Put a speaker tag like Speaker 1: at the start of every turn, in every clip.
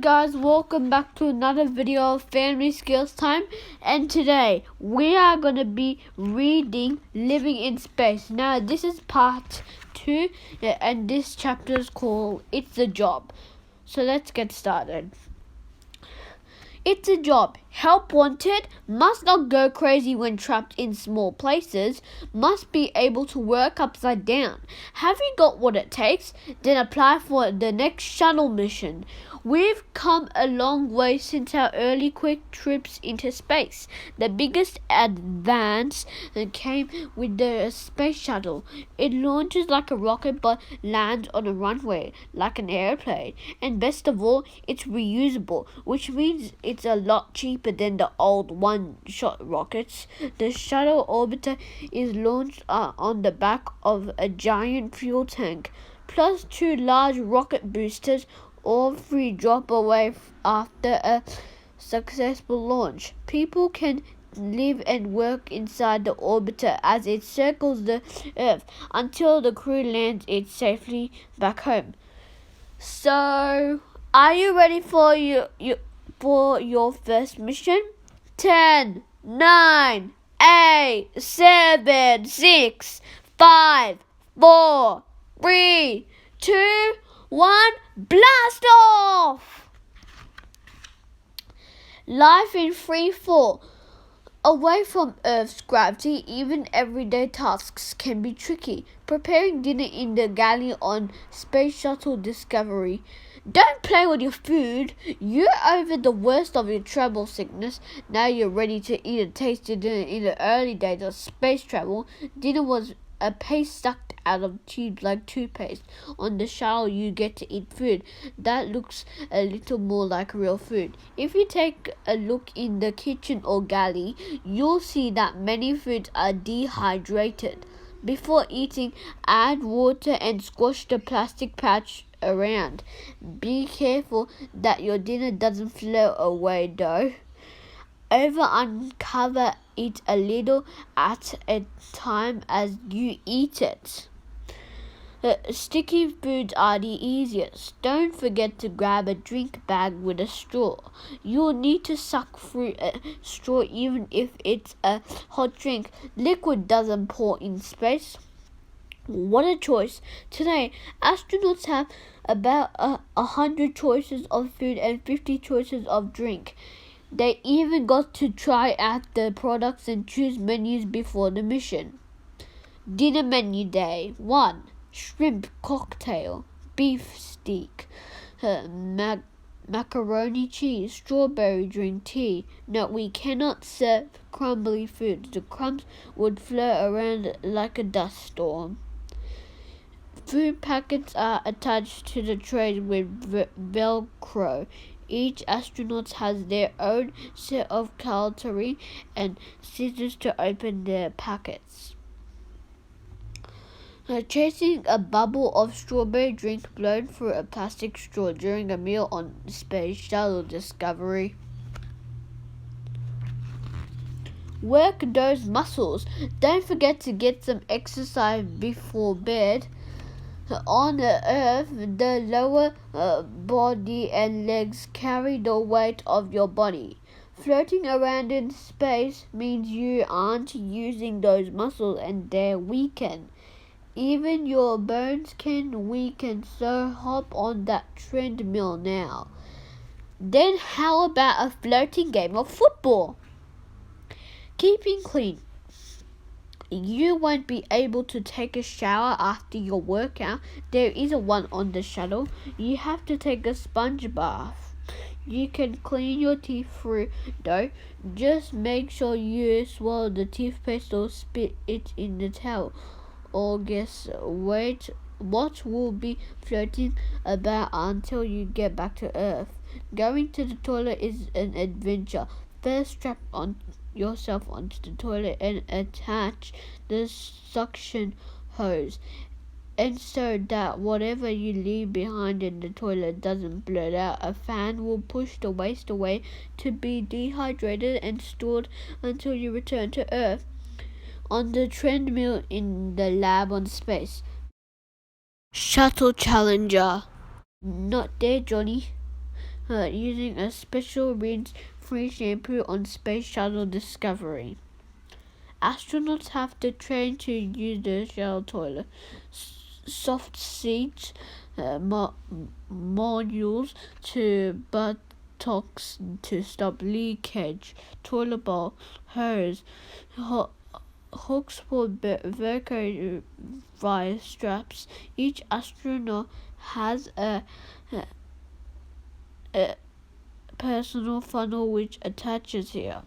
Speaker 1: guys, welcome back to another video of Family Skills Time, and today we are going to be reading Living in Space. Now this is part 2 and this chapter is called It's a Job. So let's get started. It's a job. Help wanted. Must not go crazy when trapped in small places. Must be able to work upside down. Have you got what it takes? Then apply for the next shuttle mission. We've come a long way since our early quick trips into space. The biggest advance came with the space shuttle. It launches like a rocket but lands on a runway like an airplane. And best of all, it's reusable, which means it's a lot cheaper than the old one-shot rockets. The shuttle orbiter is launched on the back of a giant fuel tank, plus 2 large rocket boosters. All 3 drop away after a successful launch. People can live and work inside the orbiter as it circles the Earth until the crew lands it safely back home. So, are you ready for your first mission? 10, 9, 8, 7, 6, 5, 4, 3, 2, 1, blast off! Life in free fall. Away from Earth's gravity, even everyday tasks can be tricky. Preparing dinner in the galley on Space Shuttle Discovery. Don't play with your food. You're over the worst of your travel sickness. Now you're ready to eat a tasty dinner. In the early days of space travel, dinner was a paste sucked out of tubes like toothpaste. On the shuttle, you get to eat food that looks a little more like real food. If you take a look in the kitchen or galley, you'll see that many foods are dehydrated. Before eating, add water and squash the plastic pouch around. Be careful that your dinner doesn't float away though. Uncover it a little at a time as you eat it. Sticky foods are the easiest. Don't forget to grab a drink bag with a straw. You'll need to suck through a straw even if it's a hot drink. Liquid doesn't pour in space. What a choice. Today, astronauts have about 100 choices of food and 50 choices of drink. They even got to try out the products and choose menus before the mission. Dinner menu day. 1. Shrimp cocktail, beef steak, macaroni cheese, strawberry drink tea. No, we cannot serve crumbly food. The crumbs would float around like a dust storm. Food packets are attached to the trays with Velcro. Each astronaut has their own set of cutlery and scissors to open their packets. Chasing a bubble of strawberry drink blown through a plastic straw during a meal on Space Shuttle Discovery. Work those muscles. Don't forget to get some exercise before bed. On Earth, the lower body and legs carry the weight of your body. Floating around in space means you aren't using those muscles and they're weakened. Even your bones can weaken, so hop on that treadmill now. Then how about a floating game of football? Keeping clean. You won't be able to take a shower after your workout. There isn't one on the shuttle. You have to take a sponge bath. You can clean your teeth through though. Just make sure you swallow the toothpaste or spit it in the towel. Or guess what will be floating about until you get back to Earth. Going to the toilet is an adventure. First, strap yourself onto the toilet and attach the suction hose, and so that whatever you leave behind in the toilet doesn't blurt out. A fan will push the waste away to be dehydrated and stored until you return to Earth. On the treadmill in the lab on space. Shuttle Challenger. Not there, Johnny. using a special rinse-free shampoo on Space Shuttle Discovery. Astronauts have to train to use the shuttle toilet. Soft seats, modules to buttocks to stop leakage, toilet bowl, hose, hooks for Velcro via straps. Each astronaut has a personal funnel which attaches here.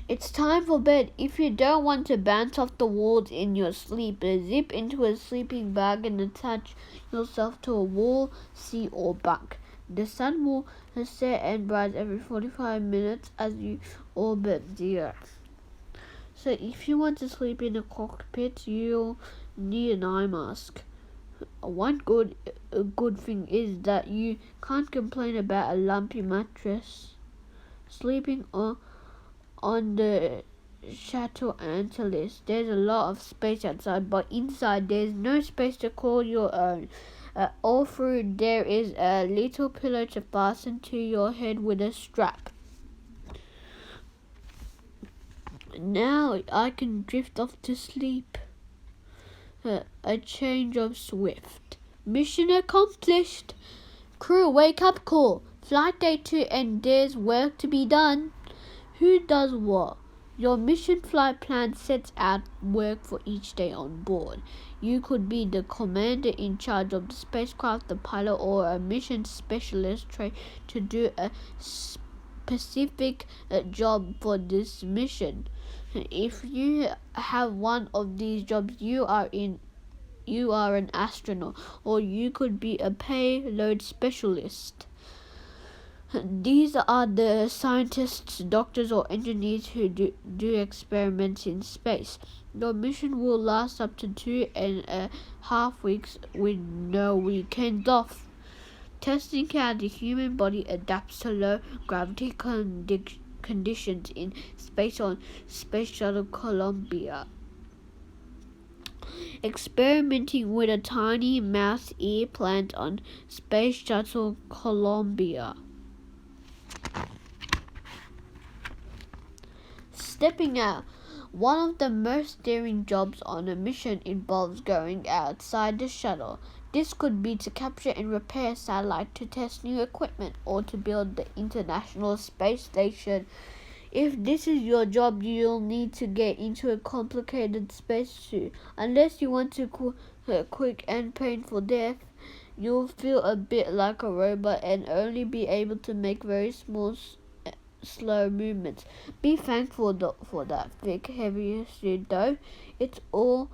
Speaker 1: It's time for bed. If you don't want to bounce off the walls in your sleep, zip into a sleeping bag and attach yourself to a wall, seat or bunk. The sun will set and rise every 45 minutes as you orbit the Earth. So if you want to sleep in a cockpit, you'll need an eye mask. One good thing is that you can't complain about a lumpy mattress. Sleeping on the Chateau Antilles, there's a lot of space outside, but inside there's no space to call your own. All through there is a little pillow to fasten to your head with a strap. Now I can drift off to sleep. A change of Swift. Mission accomplished. Crew, wake up call. Flight day 2 and there's work to be done. Who does what? Your mission flight plan sets out work for each day on board. You could be the commander in charge of the spacecraft, the pilot, or a mission specialist trained to do a specific job for this mission. If you have one of these jobs, you are an astronaut, or you could be a payload specialist. These are the scientists, doctors, or engineers who do experiments in space. Your mission will last up to 2.5 weeks with no weekends off. Testing how the human body adapts to low gravity conditions in space on Space Shuttle Columbia. Experimenting with a tiny mouse ear plant on Space Shuttle Columbia. Stepping out. One of the most daring jobs on a mission involves going outside the shuttle. This could be to capture and repair a satellite, to test new equipment, or to build the International Space Station. If this is your job, you'll need to get into a complicated spacesuit. Unless you want to quick and painful death, you'll feel a bit like a robot and only be able to make very small, slow movements. Be thankful for that thick, heavy suit, though. It's all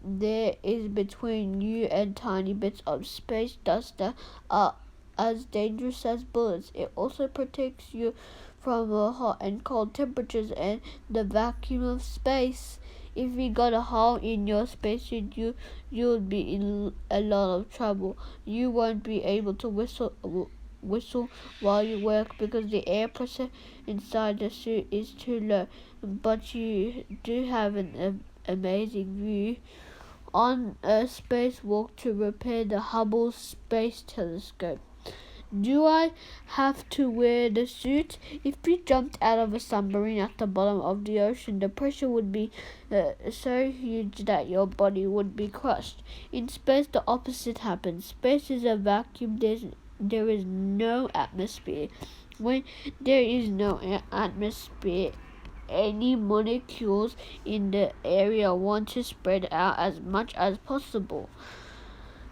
Speaker 1: there is between you and tiny bits of space dust that are as dangerous as bullets. It also protects you from hot and cold temperatures and the vacuum of space. If you got a hole in your spacesuit, you'll be in a lot of trouble. You won't be able to whistle while you work because the air pressure inside the suit is too low, but you do have an amazing view on a spacewalk to repair the Hubble Space Telescope. Do I have to wear the suit? If you jumped out of a submarine at the bottom of the ocean, the pressure would be so huge that your body would be crushed. In space, the opposite happens. Space is a vacuum. There is no atmosphere. When there is no atmosphere, any molecules in the area want to spread out as much as possible.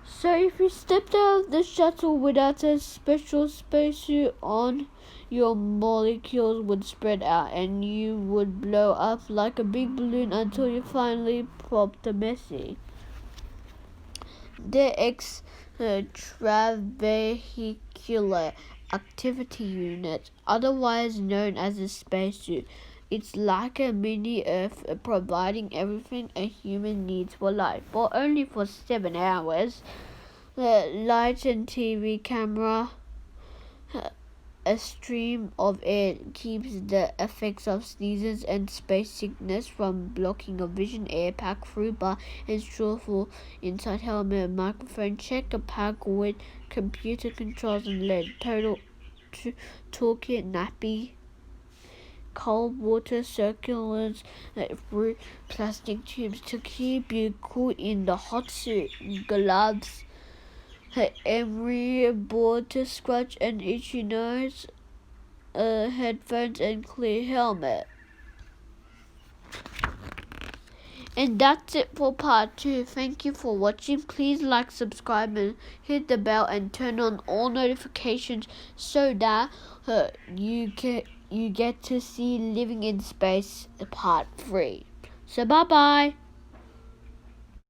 Speaker 1: So if you stepped out of the shuttle without a special spacesuit on, your molecules would spread out and you would blow up like a big balloon until you finally popped a messy. The Extravehicular Activity Unit, otherwise known as a spacesuit. It's like a mini Earth, providing everything a human needs for life, but only for 7 hours. Light and TV camera, A stream of air keeps the effects of sneezes and space sickness from blocking a vision. Air pack through bar and straw for inside helmet and microphone. Check a pack with computer controls and LED. Total toolkit nappy. Cold water circulars through plastic tubes to keep you cool in the hot suit. Gloves. Emery board to scratch and itchy nose. Headphones and clear helmet. And that's it for part 2. Thank you for watching. Please like, subscribe and hit the bell and turn on all notifications so that you get to see Living in Space part 3. So bye bye.